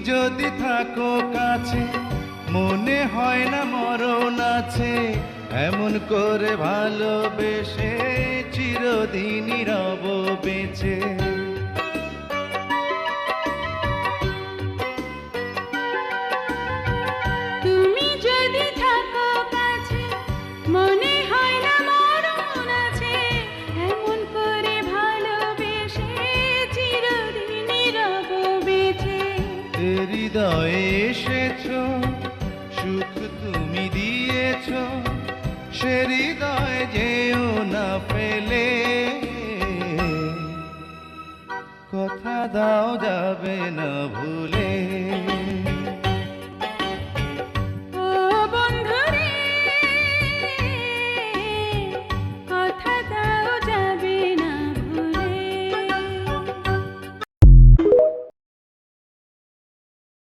যদি থাকো কাছে মনে হয় না মরণ আছে, এমন করে ভালোবেসে চিরদিনই রব বেঁচে। তুমি যদি থাকো কাছে মনে হয় না মরণ আছে, এমন করে ভালোবেসে চিরদিনই রব বেঁচে। হৃদয়ে এসেছো, সুখ তুমি দিয়েছো, সে হৃদয় যেও না ফেলে। কথা দাও যাবে না ভুলে।